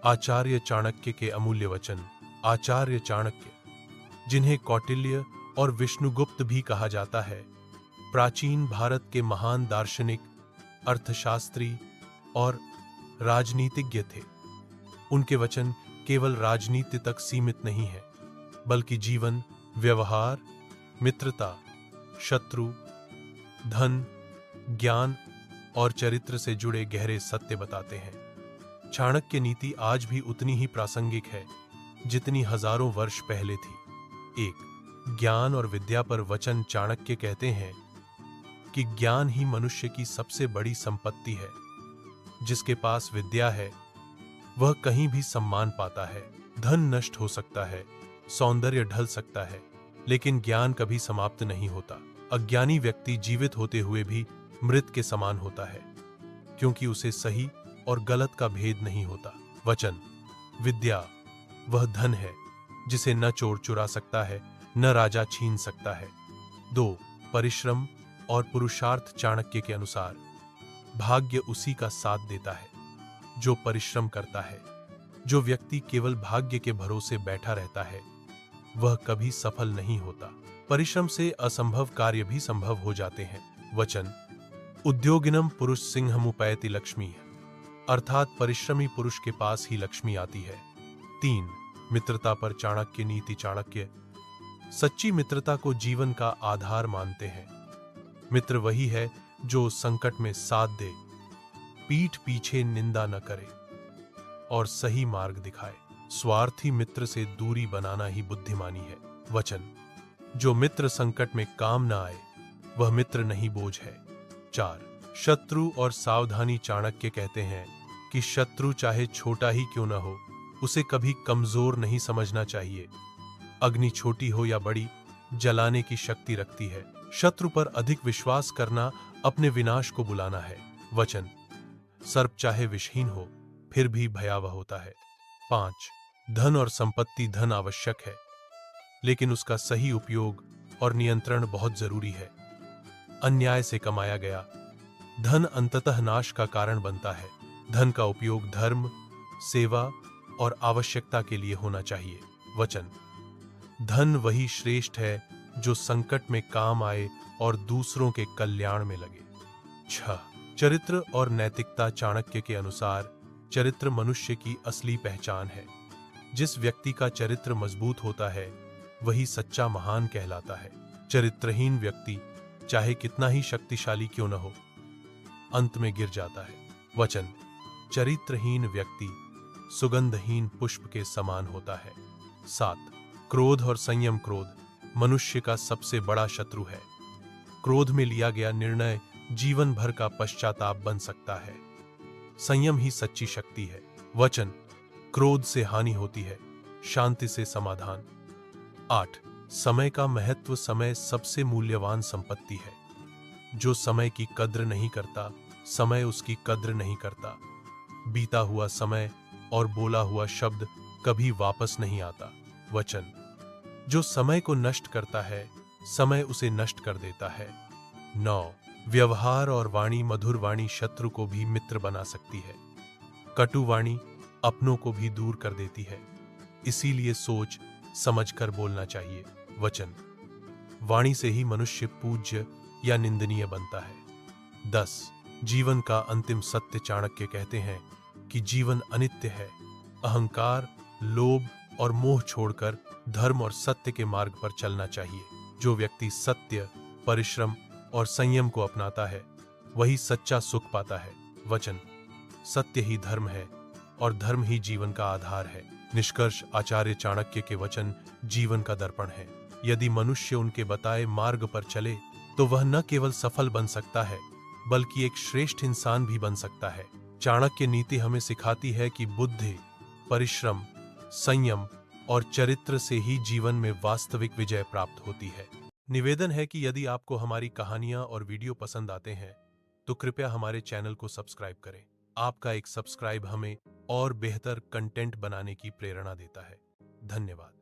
आचार्य चाणक्य के अमूल्य वचन। आचार्य चाणक्य, जिन्हें कौटिल्य और विष्णुगुप्त भी कहा जाता है, प्राचीन भारत के महान दार्शनिक, अर्थशास्त्री और राजनीतिज्ञ थे। उनके वचन केवल राजनीति तक सीमित नहीं है, बल्कि जीवन, व्यवहार, मित्रता, शत्रु, धन, ज्ञान और चरित्र से जुड़े गहरे सत्य बताते हैं। चाणक्य नीति आज भी उतनी ही प्रासंगिक है जितनी हजारों वर्ष पहले थी। एक, ज्ञान और विद्या पर वचन। चाणक्य कहते हैं कि ज्ञान ही मनुष्य की सबसे बड़ी संपत्ति है। जिसके पास विद्या है वह कहीं भी सम्मान पाता है। धन नष्ट हो सकता है, सौंदर्य ढल सकता है, लेकिन ज्ञान कभी समाप्त नहीं होता। अज्ञानी व्यक्ति जीवित होते हुए भी मृत के समान होता है, क्योंकि उसे सही और गलत का भेद नहीं होता। वचन, विद्या वह धन है जिसे न चोर चुरा सकता है, न राजा छीन सकता है। 2, परिश्रम और पुरुषार्थ। चाणक्य के अनुसार भाग्य उसी का साथ देता है जो परिश्रम करता है। जो व्यक्ति केवल भाग्य के भरोसे बैठा रहता है वह कभी सफल नहीं होता। परिश्रम से असंभव कार्य भी संभव हो जाते हैं। वचन, उद्योगिनम पुरुष सिंहमुपैति लक्ष्मी, अर्थात परिश्रमी पुरुष के पास ही लक्ष्मी आती है। 3, मित्रता पर चाणक्य नीति। चाणक्य सच्ची मित्रता को जीवन का आधार मानते हैं। मित्र वही है जो संकट में साथ दे, पीठ पीछे निंदा न करे और सही मार्ग दिखाए। स्वार्थी मित्र से दूरी बनाना ही बुद्धिमानी है। वचन, जो मित्र संकट में काम न आए वह मित्र नहीं, बोझ है। 4, शत्रु और सावधानी। चाणक्य कहते हैं कि शत्रु चाहे छोटा ही क्यों न हो, उसे कभी कमजोर नहीं समझना चाहिए। अग्नि छोटी हो या बड़ी, जलाने की शक्ति रखती है। शत्रु पर अधिक विश्वास करना अपने विनाश को बुलाना है। वचन, सर्प चाहे विषहीन हो फिर भी भयावह होता है। 5, धन और संपत्ति। धन आवश्यक है, लेकिन उसका सही उपयोग और नियंत्रण बहुत जरूरी है। अन्याय से कमाया गया धन अंततः नाश का कारण बनता है। धन का उपयोग धर्म, सेवा और आवश्यकता के लिए होना चाहिए। वचन, धन वही श्रेष्ठ है जो संकट में काम आए और दूसरों के कल्याण में लगे। 6, चरित्र और नैतिकता। चाणक्य के अनुसार चरित्र मनुष्य की असली पहचान है। जिस व्यक्ति का चरित्र मजबूत होता है वही सच्चा महान कहलाता है। चरित्रहीन व्यक्ति चाहे कितना ही शक्तिशाली क्यों न हो, अंत में गिर जाता है। वचन, चरित्रहीन व्यक्ति सुगंधहीन पुष्प के समान होता है। 7, क्रोध और संयम। क्रोध मनुष्य का सबसे बड़ा शत्रु है। क्रोध में लिया गया निर्णय जीवन भर का पश्चाताप बन सकता है। संयम ही सच्ची शक्ति है। वचन, क्रोध से हानि होती है, शांति से समाधान। 8, समय का महत्व। समय सबसे मूल्यवान संपत्ति है। जो समय की कद्र नहीं करता, समय उसकी कद्र नहीं करता। बीता हुआ समय और बोला हुआ शब्द कभी वापस नहीं आता। वचन, जो समय को नष्ट करता है समय उसे नष्ट कर देता है। 9, व्यवहार और वाणी। मधुर वाणी शत्रु को भी मित्र बना सकती है। कटु वाणी अपनों को भी दूर कर देती है, इसीलिए सोच समझकर बोलना चाहिए। वचन, वाणी से ही मनुष्य पूज्य या निंदनीय बनता है। 10, जीवन का अंतिम सत्य। चाणक्य कहते हैं कि जीवन अनित्य है। अहंकार, लोभ और मोह छोड़कर धर्म और सत्य के मार्ग पर चलना चाहिए। जो व्यक्ति सत्य, परिश्रम और संयम को अपनाता है वही सच्चा सुख पाता है। वचन, सत्य ही धर्म है और धर्म ही जीवन का आधार है। निष्कर्ष, आचार्य चाणक्य के वचन जीवन का दर्पण है। यदि मनुष्य उनके बताए मार्ग पर चले तो वह न केवल सफल बन सकता है बल्कि एक श्रेष्ठ इंसान भी बन सकता है। चाणक्य नीति हमें सिखाती है कि बुद्धि, परिश्रम, संयम और चरित्र से ही जीवन में वास्तविक विजय प्राप्त होती है। निवेदन है कि यदि आपको हमारी कहानियां और वीडियो पसंद आते हैं तो कृपया हमारे चैनल को सब्सक्राइब करें। आपका एक सब्सक्राइब हमें और बेहतर कंटेंट बनाने की प्रेरणा देता है। धन्यवाद।